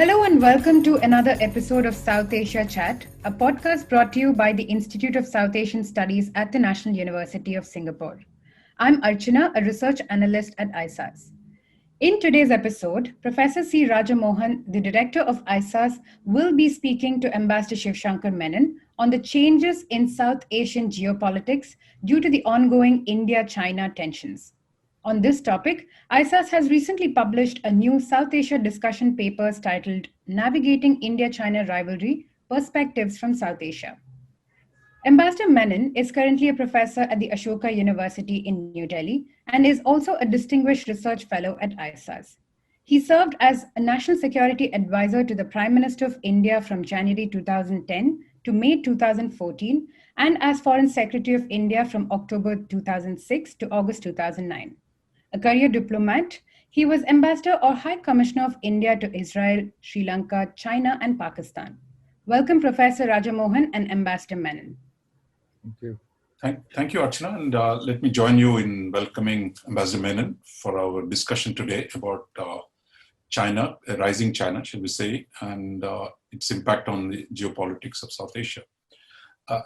Hello and welcome to another episode of South Asia Chat, a podcast brought to you by the Institute of South Asian Studies at the National University of Singapore. I'm Archana, a research analyst at ISAS. In today's episode, Professor C Raja Mohan, the director of ISAS, will be speaking to Ambassador Shivshankar Menon on the changes in South Asian geopolitics due to the ongoing India-China tensions. On this topic, ISAS has recently published a new South Asia discussion paper titled Navigating India-China Rivalry, Perspectives from South Asia. Ambassador Menon is currently a professor at the Ashoka University in New Delhi and is also a distinguished research fellow at ISAS. He served as a national security advisor to the Prime Minister of India from January 2010 to May 2014 and as Foreign Secretary of India from October 2006 to August 2009. A career diplomat, he was Ambassador or High Commissioner of India to Israel, Sri Lanka, China, and Pakistan. Welcome, Professor Raja Mohan and Ambassador Menon. Thank you. Thank you, Archana, and let me join you in welcoming Ambassador Menon for our discussion today about China, rising China, shall we say, and its impact on the geopolitics of South Asia.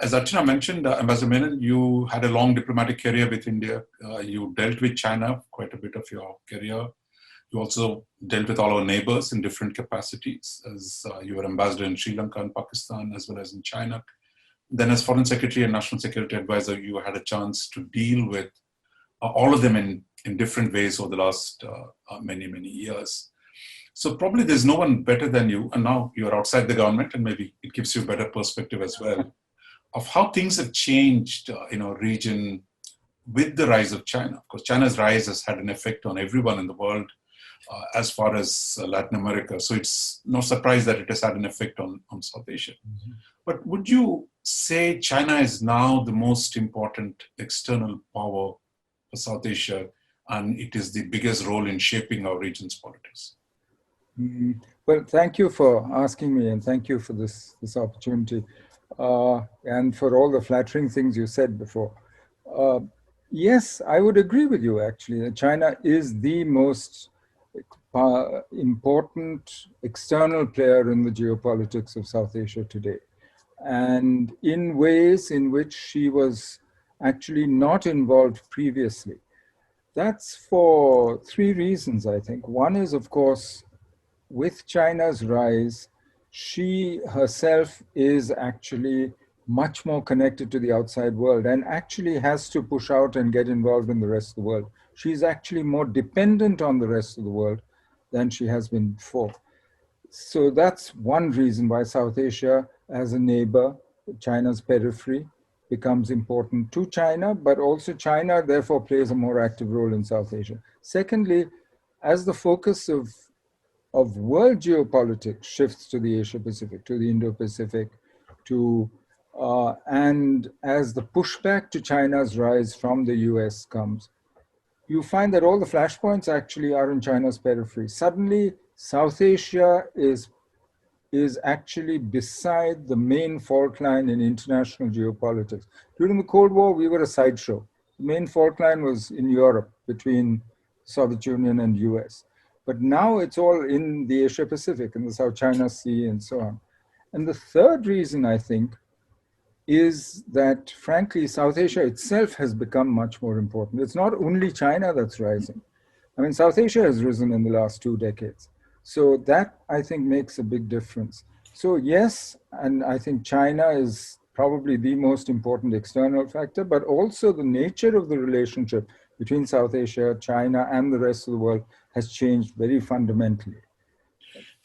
As Archana mentioned, Ambassador Menon, you had a long diplomatic career with India. You dealt with China quite a bit of your career. You also dealt with all our neighbors in different capacities, as you were ambassador in Sri Lanka and Pakistan, as well as in China. Then as Foreign Secretary and National Security Advisor, you had a chance to deal with all of them in different ways over the last many years. So probably there's no one better than you, and now you're outside the government, and maybe it gives you a better perspective as well, of how things have changed in our region with the rise of China. Of course, China's rise has had an effect on everyone in the world as far as Latin America. So it's no surprise that it has had an effect on South Asia. Mm-hmm. But would you say China is now the most important external power for South Asia, and it is the biggest role in shaping our region's politics? Well, thank you for asking me, and thank you for this opportunity. And for all the flattering things you said before. Yes, I would agree with you, actually, that China is the most important external player in the geopolitics of South Asia today. And in ways in which she was actually not involved previously. That's for three reasons, I think. One is, of course, with China's rise, she herself is actually much more connected to the outside world and actually has to push out and get involved in the rest of the world. She's actually more dependent on the rest of the world than she has been before. So that's one reason why South Asia, as a neighbor, China's periphery, becomes important to China, but also China therefore plays a more active role in South Asia. Secondly, as the focus of world geopolitics shifts to the Asia-Pacific, to the Indo-Pacific, and as the pushback to China's rise from the US comes, you find that all the flashpoints actually are in China's periphery. Suddenly, South Asia is actually beside the main fault line in international geopolitics. During the Cold War, we were a sideshow. The main fault line was in Europe between Soviet Union and US. But now it's all in the Asia-Pacific, in the South China Sea and so on. And the third reason, I think, is that, frankly, South Asia itself has become much more important. It's not only China that's rising. I mean, South Asia has risen in the last 2 decades. So that, I think, makes a big difference. So yes, and I think China is probably the most important external factor, but also the nature of the relationship between South Asia, China, and the rest of the world has changed very fundamentally.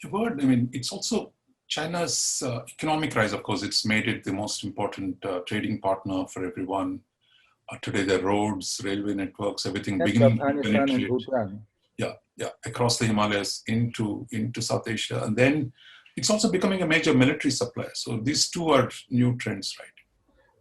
It's also China's economic rise, of course, it's made it the most important trading partner for everyone. Today, the roads, railway networks, everything beginning to penetrate. Yeah, across the Himalayas into South Asia. And then it's also becoming a major military supplier. So these two are new trends, right?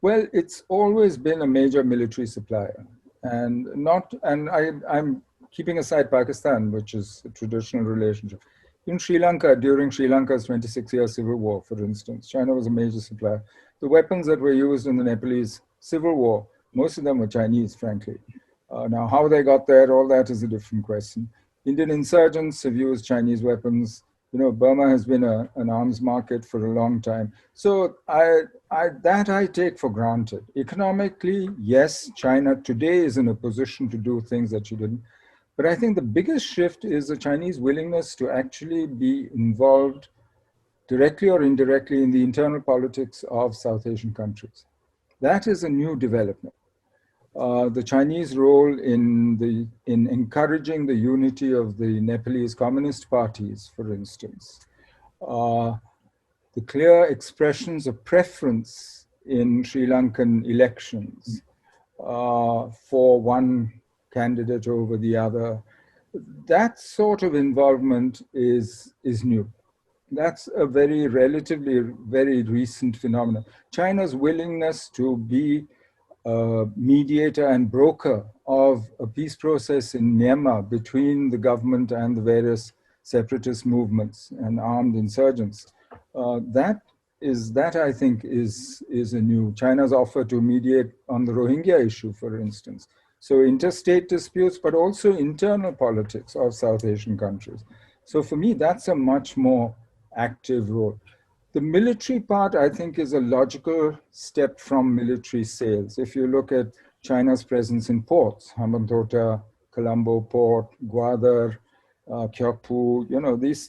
Well, it's always been a major military supplier. I'm keeping aside Pakistan, which is a traditional relationship. In Sri Lanka, during Sri Lanka's 26-year civil war, for instance, China was a major supplier. The weapons that were used in the Nepalese civil war, most of them were Chinese, frankly. Now, how they got there, all that is a different question. Indian insurgents have used Chinese weapons. Burma has been an arms market for a long time. So I take for granted. Economically, yes, China today is in a position to do things that she didn't. But I think the biggest shift is the Chinese willingness to actually be involved directly or indirectly in the internal politics of South Asian countries. That is a new development. The Chinese role in encouraging the unity of the Nepalese communist parties, for instance, the clear expressions of preference in Sri Lankan elections for one candidate over the other, that sort of involvement is new. That's a very recent phenomenon. China's willingness to be a mediator and broker of a peace process in Myanmar between the government and the various separatist movements and armed insurgents. That I think is a new. China's offer to mediate on the Rohingya issue, for instance. So interstate disputes, but also internal politics of South Asian countries. So for me, that's a much more active role. The military part, I think, is a logical step from military sales. If you look at China's presence in ports, Hambantota, Colombo Port, Gwadar, Kyaukpu,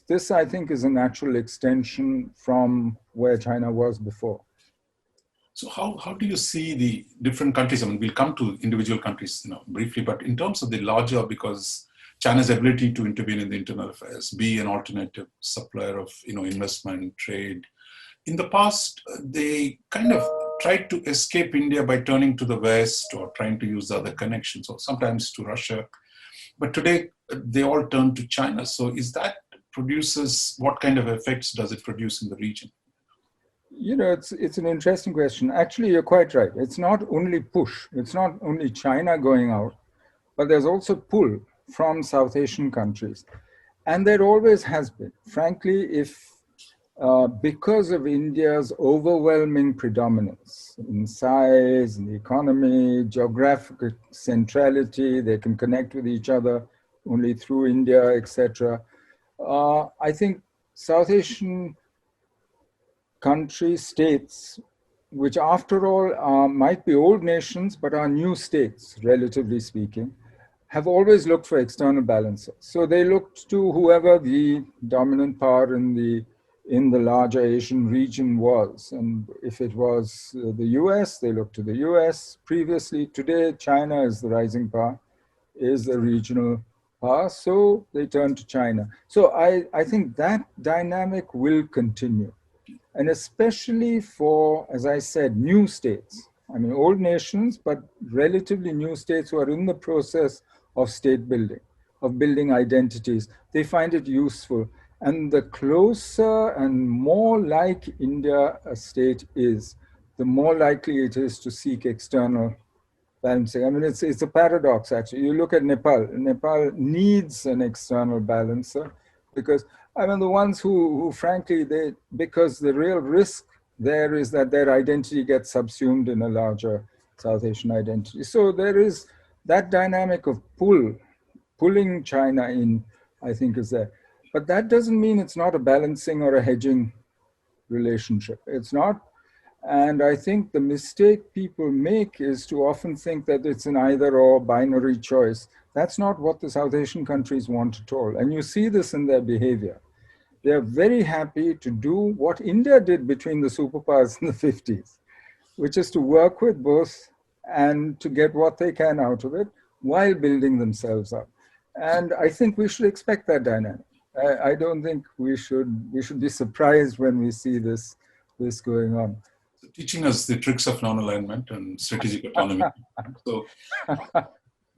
this I think is a natural extension from where China was before. So how do you see the different countries? I mean, we'll come to individual countries briefly, but in terms of the larger, because China's ability to intervene in the internal affairs, be an alternative supplier of investment, trade. In the past, they kind of tried to escape India by turning to the West or trying to use other connections, or sometimes to Russia. But today, they all turn to China. So what kind of effects does it produce in the region? It's an interesting question. Actually, you're quite right. It's not only push. It's not only China going out, but there's also pull from South Asian countries. And there always has been. Frankly, because of India's overwhelming predominance in size, in the economy, geographic centrality, they can connect with each other only through India, etc. I think South Asian countries, states, which after all might be old nations, but are new states, relatively speaking, have always looked for external balances. So they looked to whoever the dominant power in the larger Asian region was. And if it was the US, they looked to the US previously. Today, China is the rising power, is the regional power, so they turn to China. So I think that dynamic will continue. And especially for, as I said, new states. I mean, old nations, but relatively new states who are in the process of state building, of building identities. They find it useful. And the closer and more like India a state is, the more likely it is to seek external balancing. I mean, it's a paradox, actually. You look at Nepal. Nepal needs an external balancer because the ones who frankly, because the real risk there is that their identity gets subsumed in a larger South Asian identity. So there is that dynamic of pulling China in, I think, is there. But that doesn't mean it's not a balancing or a hedging relationship. It's not. And I think the mistake people make is to often think that it's an either or binary choice. That's not what the South Asian countries want at all. And you see this in their behavior. They're very happy to do what India did between the superpowers in the 50s, which is to work with both and to get what they can out of it while building themselves up. And I think we should expect that dynamic. I don't think we should be surprised when we see this going on. Teaching us the tricks of non-alignment and strategic autonomy.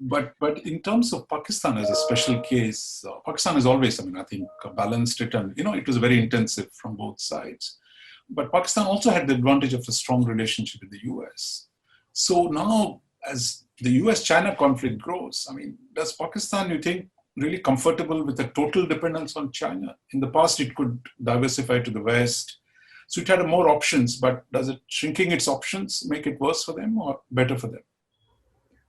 But in terms of Pakistan as a special case, Pakistan is always, I think, balanced it, and it was very intensive from both sides. But Pakistan also had the advantage of a strong relationship with the US. So now, as the US-China conflict grows, does Pakistan, you think, really comfortable with a total dependence on China? In the past, it could diversify to the West. So it had more options, but does it shrinking its options make it worse for them or better for them?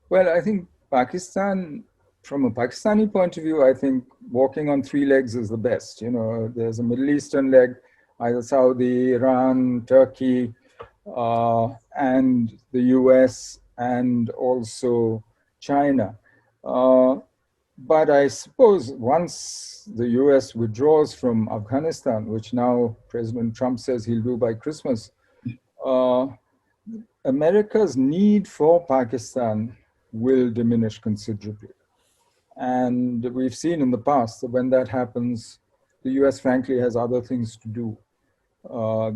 Well, I think Pakistan from a Pakistani point of view, I think walking on three legs is the best. There's a Middle Eastern leg, either Saudi, Iran, Turkey, and the US, and also China. But I suppose once the US withdraws from Afghanistan, which now President Trump says he'll do by Christmas, America's need for Pakistan will diminish considerably. And we've seen in the past that when that happens, the US frankly has other things to do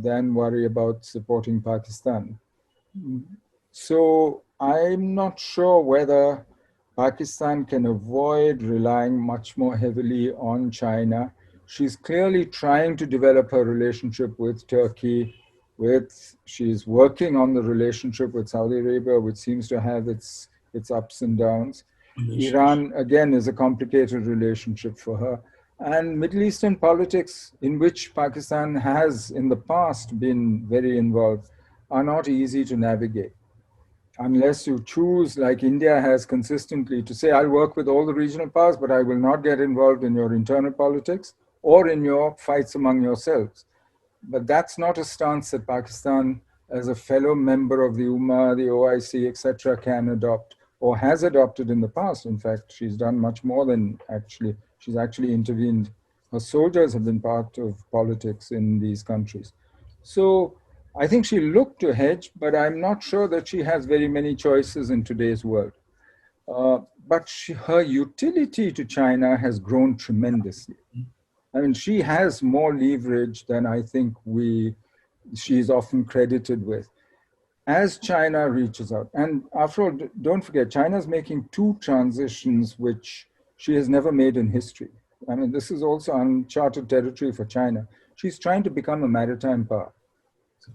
than worry about supporting Pakistan. So I'm not sure whether Pakistan can avoid relying much more heavily on China. She's clearly trying to develop her relationship with Turkey. She's working on the relationship with Saudi Arabia, which seems to have its ups and downs. Iran, again, is a complicated relationship for her. And Middle Eastern politics, in which Pakistan has in the past been very involved, are not easy to navigate. Unless you choose, like India has consistently, to say, I'll work with all the regional powers, but I will not get involved in your internal politics or in your fights among yourselves. But that's not a stance that Pakistan, as a fellow member of the Ummah, the OIC, etc., can adopt or has adopted in the past. In fact, she's done much more than she's actually intervened. Her soldiers have been part of politics in these countries. So I think she looked to hedge, but I'm not sure that she has very many choices in today's world. But her utility to China has grown tremendously. I mean, she has more leverage than I think she's often credited with. As China reaches out, and after all, don't forget, China's making two transitions which she has never made in history. I mean, this is also uncharted territory for China. She's trying to become a maritime power.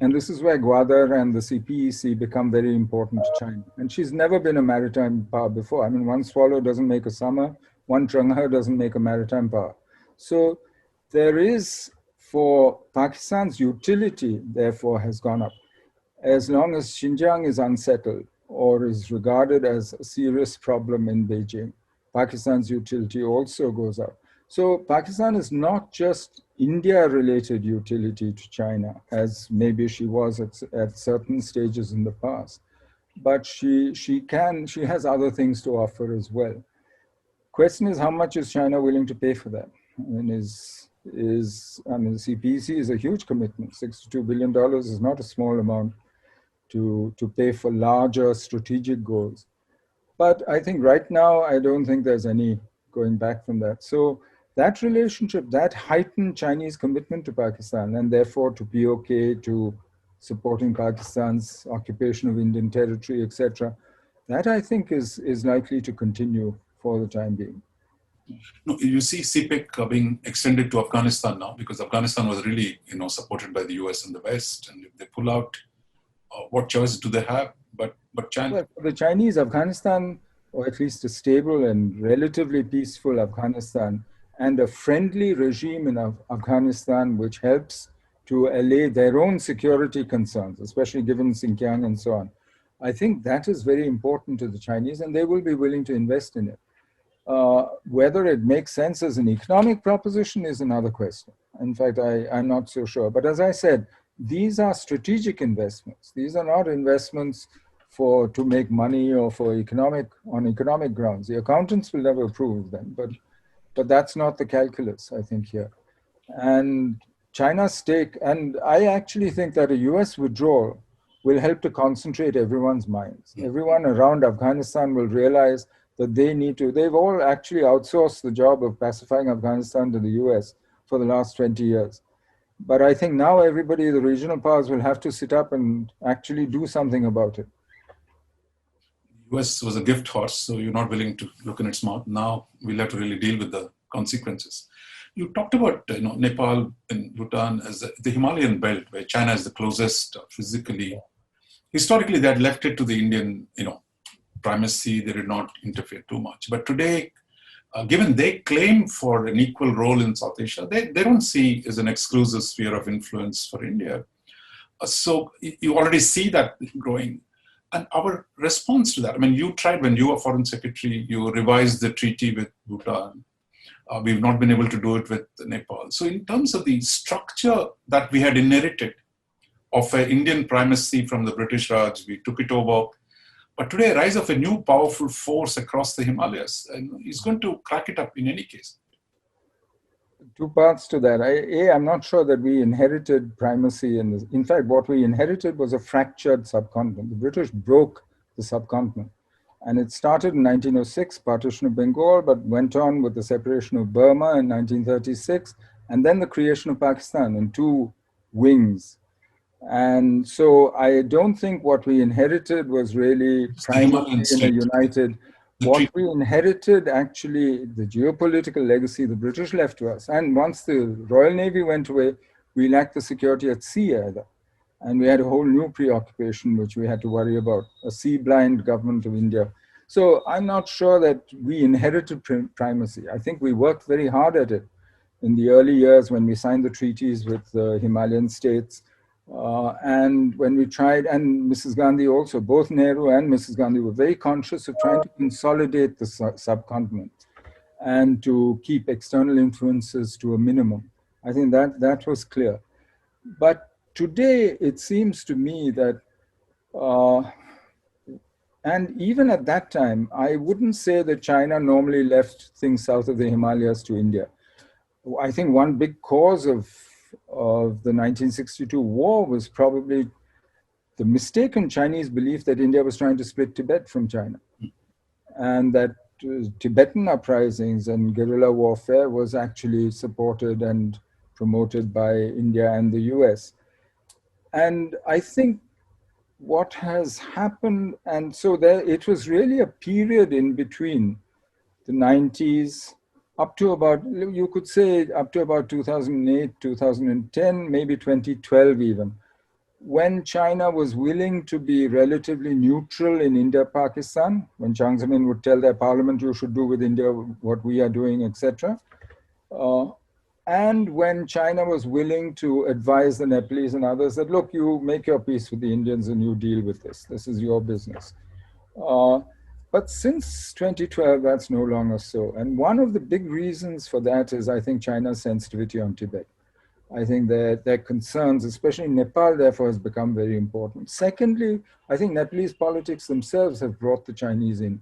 And this is where Gwadar and the CPEC become very important to China. And she's never been a maritime power before. I mean, one swallow doesn't make a summer, one Trangha doesn't make a maritime power. So there is, for Pakistan's utility, therefore, has gone up. As long as Xinjiang is unsettled or is regarded as a serious problem in Beijing, Pakistan's utility also goes up. So Pakistan is not just India-related utility to China, as maybe she was at certain stages in the past, but she has other things to offer as well. Question is, how much is China willing to pay for that? I mean, the CPEC is a huge commitment. $62 billion is not a small amount to pay for larger strategic goals. But I think right now, I don't think there's any going back from that. So that relationship, that heightened Chinese commitment to Pakistan and therefore to POK, to supporting Pakistan's occupation of Indian territory, etc., that I think is likely to continue for the time being. No, you see CPEC being extended to Afghanistan now, because Afghanistan was really, supported by the US and the West, and if they pull out, what choice do they have? But China. Well, for the Chinese, Afghanistan, or at least a stable and relatively peaceful Afghanistan, and a friendly regime in Afghanistan, which helps to allay their own security concerns, especially given Xinjiang and so on. I think that is very important to the Chinese, and they will be willing to invest in it. Whether it makes sense as an economic proposition is another question. In fact, I'm not so sure. But as I said, these are strategic investments. These are not investments to make money or on economic grounds. The accountants will never approve of them, but that's not the calculus, I think, here. And China's stake, and I actually think that a US withdrawal will help to concentrate everyone's minds. Everyone around Afghanistan will realize that they've all actually outsourced the job of pacifying Afghanistan to the US for the last 20 years. But I think now everybody, the regional powers, will have to sit up and actually do something about it. The US was a gift horse, so you're not willing to look in its mouth. Now we'll have to really deal with the consequences. You talked about Nepal and Bhutan as the Himalayan belt, where China is the closest physically. Historically, they had left it to the Indian, primacy. They did not interfere too much. But today, given they claim for an equal role in South Asia, they don't see as an exclusive sphere of influence for India. So you already see that growing. And our response to that, I mean, you tried when you were foreign secretary, you revised the treaty with Bhutan. We've not been able to do it with Nepal. So in terms of the structure that we had inherited of an Indian primacy from the British Raj, we took it over. But today, a rise of a new powerful force across the Himalayas, and he's going to crack it up in any case. Two parts to that. I'm not sure that we inherited primacy. In fact, what we inherited was a fractured subcontinent. The British broke the subcontinent. And it started in 1906, partition of Bengal, but went on with the separation of Burma in 1936, and then the creation of Pakistan in two wings. And so I don't think what we inherited was really primacy in a united. What we inherited, actually, the geopolitical legacy the British left to us. And once the Royal Navy went away, we lacked the security at sea either. And we had a whole new preoccupation which we had to worry about, a sea-blind government of India. So I'm not sure that we inherited primacy. I think we worked very hard at it in the early years when we signed the treaties with the Himalayan states. And when we tried, and Mrs. Gandhi also, both Nehru and Mrs. Gandhi were very conscious of trying to consolidate the subcontinent and to keep external influences to a minimum. I think that was clear. But today, it seems to me that, and even at that time, I wouldn't say that China normally left things south of the Himalayas to India. I think one big cause of the 1962 war was probably the mistaken Chinese belief that India was trying to split Tibet from China. And that Tibetan uprisings and guerrilla warfare was actually supported and promoted by India and the US. And I think what has happened, and so it was really a period in between the 90s up to about, you could say up to about 2008, 2010, maybe 2012 even, when China was willing to be relatively neutral in India-Pakistan, when Jiang Zemin would tell their parliament, you should do with India what we are doing, etc. And when China was willing to advise the Nepalese and others that, look, you make your peace with the Indians and you deal with this. This is your business. But since 2012, that's no longer so. And one of the big reasons for that is, I think, China's sensitivity on Tibet. I think their concerns, especially in Nepal, therefore, has become very important. Secondly, I think Nepalese politics themselves have brought the Chinese in.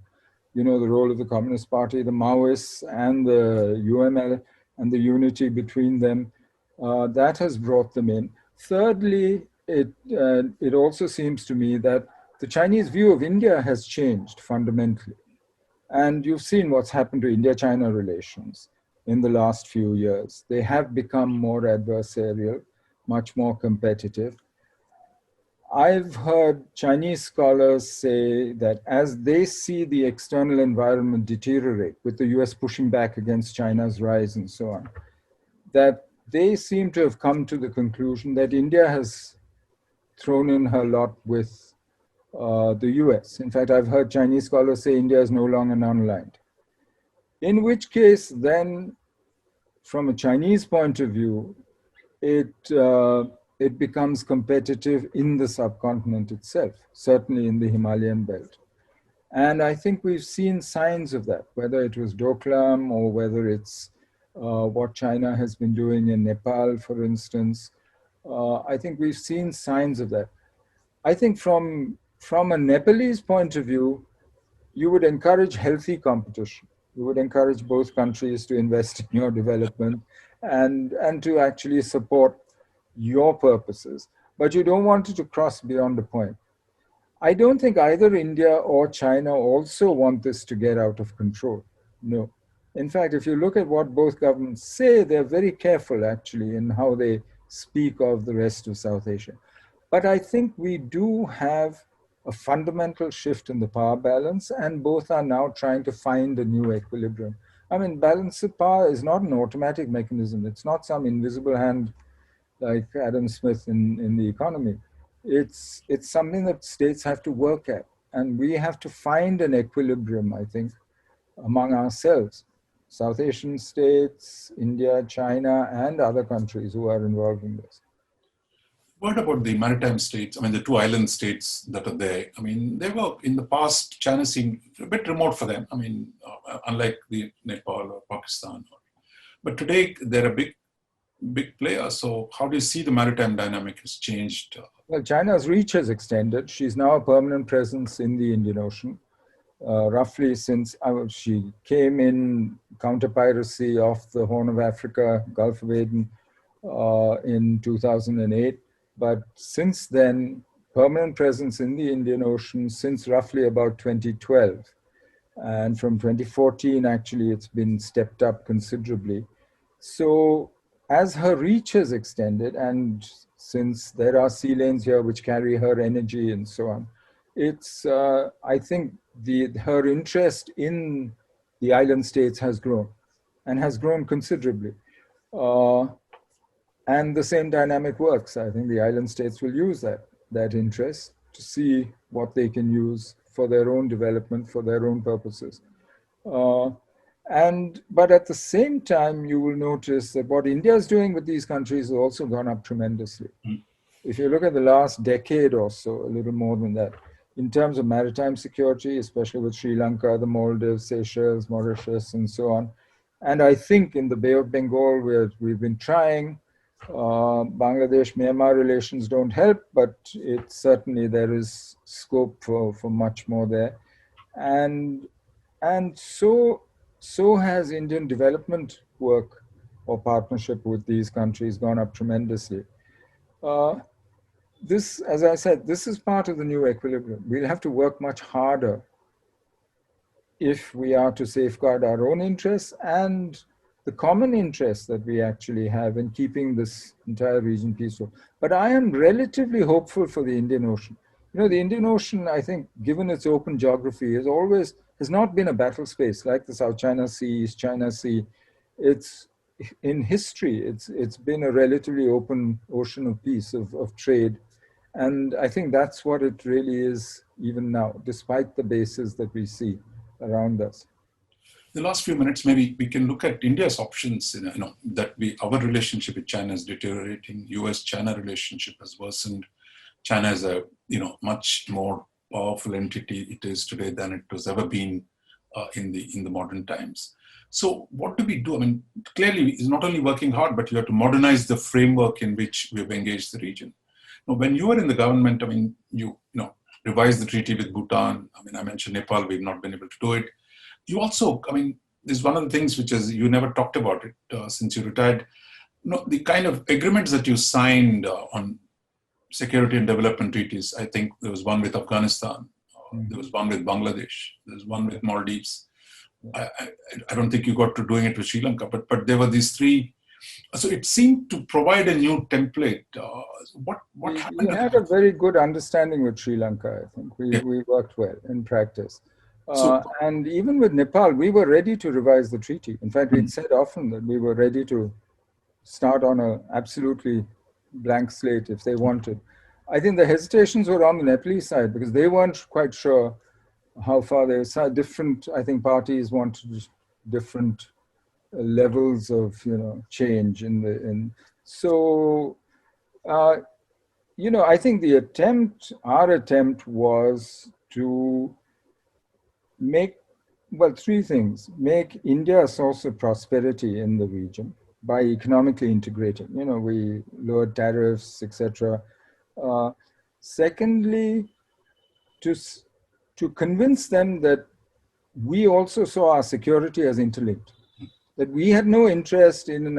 You know, the role of the Communist Party, the Maoists, and the UML, and the unity between them, that has brought them in. Thirdly, it also seems to me that the Chinese view of India has changed fundamentally. And you've seen what's happened to India-China relations in the last few years. They have become more adversarial, much more competitive. I've heard Chinese scholars say that as they see the external environment deteriorate, with the US pushing back against China's rise and so on, that they seem to have come to the conclusion that India has thrown in her lot with the US. In fact, I've heard Chinese scholars say India is no longer non-aligned. In which case, then, from a Chinese point of view, it becomes competitive in the subcontinent itself, certainly in the Himalayan belt. And I think we've seen signs of that, whether it was Doklam or whether it's what China has been doing in Nepal, for instance. I think we've seen signs of that. I think from a Nepalese point of view, you would encourage healthy competition. You would encourage both countries to invest in your development and to actually support your purposes. But you don't want it to cross beyond a point. I don't think either India or China also want this to get out of control. No. In fact, if you look at what both governments say, they're very careful actually in how they speak of the rest of South Asia. But I think we do have a fundamental shift in the power balance, and both are now trying to find a new equilibrium. I mean, balance of power is not an automatic mechanism. It's not some invisible hand like Adam Smith in the economy. It's something that states have to work at. And we have to find an equilibrium, I think, among ourselves. South Asian states, India, China, and other countries who are involved in this. What about the maritime states? I mean, the two island states that are there. I mean, they were in the past, China seemed a bit remote for them. I mean, unlike the Nepal or Pakistan. But today, they're a big player. So how do you see the maritime dynamic has changed? Well, China's reach has extended. She's now a permanent presence in the Indian Ocean. Roughly since she came in counter-piracy off the Horn of Africa, Gulf of Aden in 2008. But since then, permanent presence in the Indian Ocean since roughly about 2012. And from 2014, actually, it's been stepped up considerably. So as her reach has extended, and since there are sea lanes here which carry her energy and so on, it's, I think, her interest in the island states has grown, and has grown considerably. And the same dynamic works. I think the island states will use that interest to see what they can use for their own development, for their own purposes. But at the same time, you will notice that what India is doing with these countries has also gone up tremendously. If you look at the last decade or so, a little more than that, in terms of maritime security, especially with Sri Lanka, the Maldives, Seychelles, Mauritius, and so on. And I think in the Bay of Bengal, we've been trying. Bangladesh-Myanmar relations don't help, but certainly there is scope for much more there. And so has Indian development work or partnership with these countries gone up tremendously. This, as I said, this is part of the new equilibrium. We'll have to work much harder if we are to safeguard our own interests and the common interests that we actually have in keeping this entire region peaceful. But I am relatively hopeful for the Indian Ocean. You know, the Indian Ocean, I think, given its open geography, has not been a battle space like the South China Sea, East China Sea. It's, in history, it's been a relatively open ocean of peace, of trade. And I think that's what it really is even now, despite the bases that we see around us. The last few minutes, maybe we can look at India's options. Our relationship with China is deteriorating. U.S.-China relationship has worsened. China is a much more powerful entity it is today than it has ever been in the modern times. So what do we do? I mean, clearly it's not only working hard, but you have to modernize the framework in which we have engaged the region. Now, when you were in the government, I mean, you revised the treaty with Bhutan. I mean, I mentioned Nepal, we've not been able to do it. You also, I mean, this is one of the things which is, you never talked about it since you retired. The kind of agreements that you signed on security and development treaties, I think there was one with Afghanistan, there was one with Bangladesh, there was one with Maldives. I don't think you got to doing it with Sri Lanka, but there were these three. So it seemed to provide a new template. What happened? We had a very good understanding with Sri Lanka, I think. We worked well in practice. And even with Nepal, we were ready to revise the treaty. In fact, we'd said often that we were ready to start on an absolutely blank slate if they wanted. I think the hesitations were on the Nepalese side because they weren't quite sure how far they were. Different, I think, parties wanted different levels of change I think our attempt was to make three things: make India a source of prosperity in the region by economically integrating. We lowered tariffs, etc. Secondly, to convince them that we also saw our security as interlinked, that we had no interest in an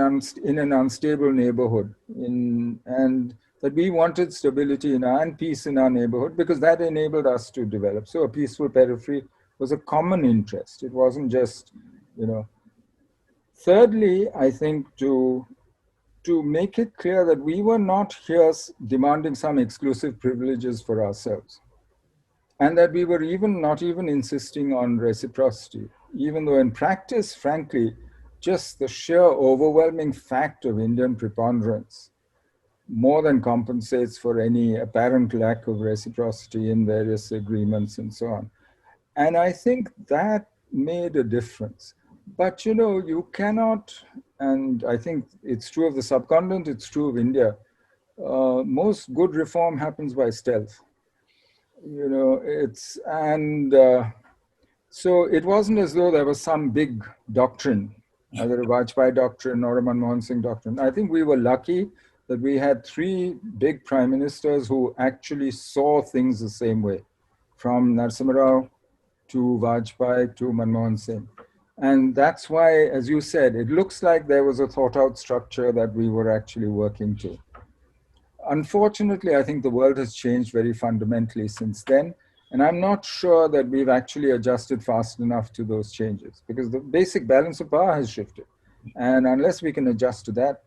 unstable neighborhood, and that we wanted stability and peace in our neighborhood because that enabled us to develop. So a peaceful periphery was a common interest. It wasn't just, Thirdly, I think to make it clear that we were not here demanding some exclusive privileges for ourselves, and that we were not even insisting on reciprocity, even though in practice, frankly, just the sheer overwhelming fact of Indian preponderance more than compensates for any apparent lack of reciprocity in various agreements and so on. And I think that made a difference. But you cannot, and I think it's true of the subcontinent, it's true of India, most good reform happens by stealth. So it wasn't as though there was some big doctrine, either a Vajpayee doctrine or a Manmohan Singh doctrine. I think we were lucky that we had three big prime ministers who actually saw things the same way, from Narasimha Rao to Vajpayee to Manmohan Singh. And that's why, as you said, it looks like there was a thought out structure that we were actually working to. Unfortunately, I think the world has changed very fundamentally since then. And I'm not sure that we've actually adjusted fast enough to those changes, because the basic balance of power has shifted. And unless we can adjust to that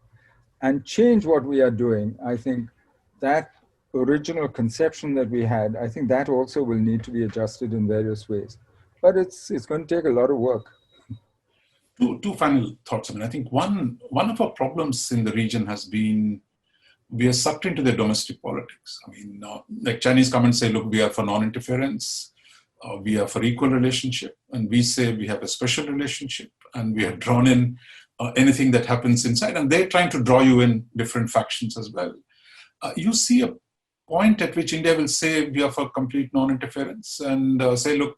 and change what we are doing, I think that original conception that we had, I think that also will need to be adjusted in various ways. But it's going to take a lot of work. Two final thoughts. I mean, I think one of our problems in the region has been we are sucked into their domestic politics. I mean, like Chinese come and say, look, we are for non-interference, we are for equal relationship, and we say we have a special relationship, and we are drawn in anything that happens inside, and they're trying to draw you in different factions as well. You see a point at which India will say we are for complete non-interference, and say, look,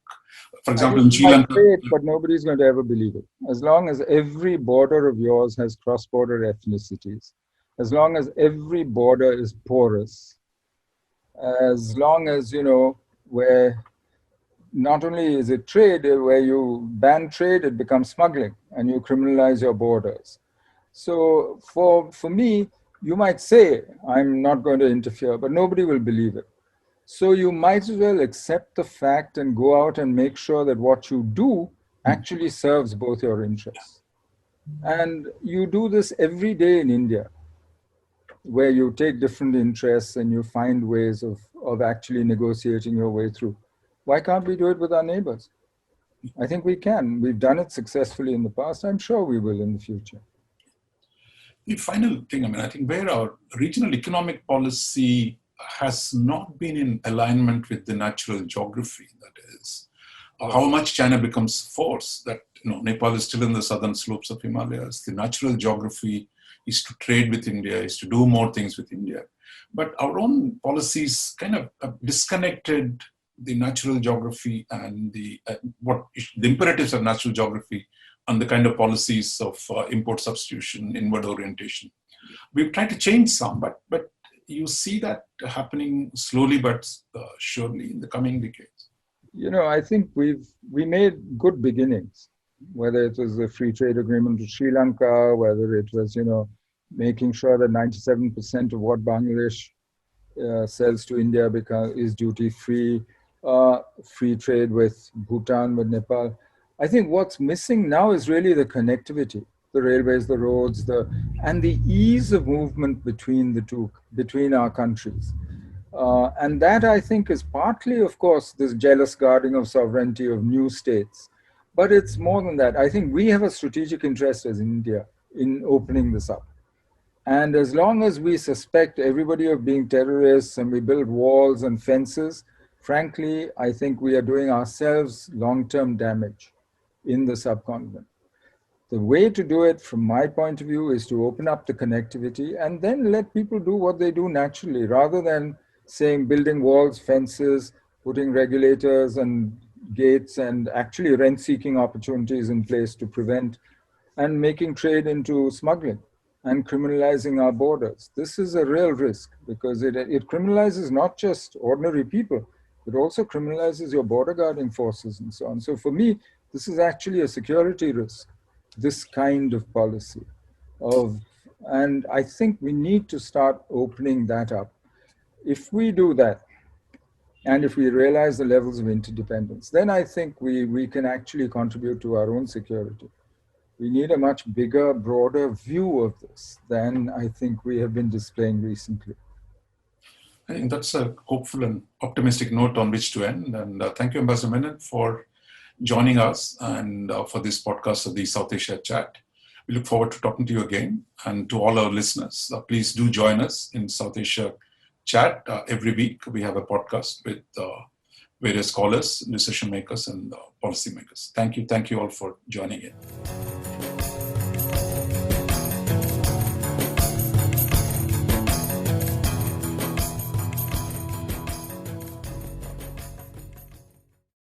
for example, in Sri Lanka. But nobody's going to ever believe it. As long as every border of yours has cross-border ethnicities, as long as every border is porous, as long as, where not only is it trade, where you ban trade, it becomes smuggling and you criminalize your borders. So for me, you might say, I'm not going to interfere, but nobody will believe it. So you might as well accept the fact and go out and make sure that what you do actually serves both your interests. And you do this every day in India, where you take different interests and you find ways of actually negotiating your way through. Why can't we do it with our neighbors? I think we can. We've done it successfully in the past. I'm sure we will in the future. The final thing, I mean, I think where our regional economic policy has not been in alignment with the natural geography, that is, how much China becomes force, that Nepal is still in the southern slopes of Himalayas. The natural geography is to trade with India, is to do more things with India. But our own policies kind of disconnected the natural geography and the imperatives of natural geography and the kind of policies of import substitution, inward orientation. We've tried to change some, but you see that happening slowly but surely in the coming decades. I think we made good beginnings, whether it was the free trade agreement with Sri Lanka, whether it was, making sure that 97% of what Bangladesh sells to India is duty-free, free trade with Bhutan, with Nepal. I think what's missing now is really the connectivity, the railways, the roads, and the ease of movement between our countries. And that, I think, is partly, of course, this jealous guarding of sovereignty of new states. But it's more than that. I think we have a strategic interest as India in opening this up. And as long as we suspect everybody of being terrorists and we build walls and fences, frankly, I think we are doing ourselves long-term damage in the subcontinent. The way to do it, from my point of view, is to open up the connectivity and then let people do what they do naturally, rather than saying building walls, fences, putting regulators and gates and actually rent-seeking opportunities in place to prevent, and making trade into smuggling and criminalizing our borders. This is a real risk, because it criminalizes not just ordinary people, it also criminalizes your border guarding forces and so on. So for me, this is actually a security risk, this kind of policy. And I think we need to start opening that up. If we do that, and if we realize the levels of interdependence, then I think we can actually contribute to our own security. We need a much bigger, broader view of this than I think we have been displaying recently. I think that's a hopeful and optimistic note on which to end. And thank you, Ambassador Menon, for joining us and for this podcast of the South Asia Chat. We look forward to talking to you again. And to all our listeners, please do join us in South Asia Chat. Every week we have a podcast with various scholars, decision makers, and policy makers. Thank you all for joining in.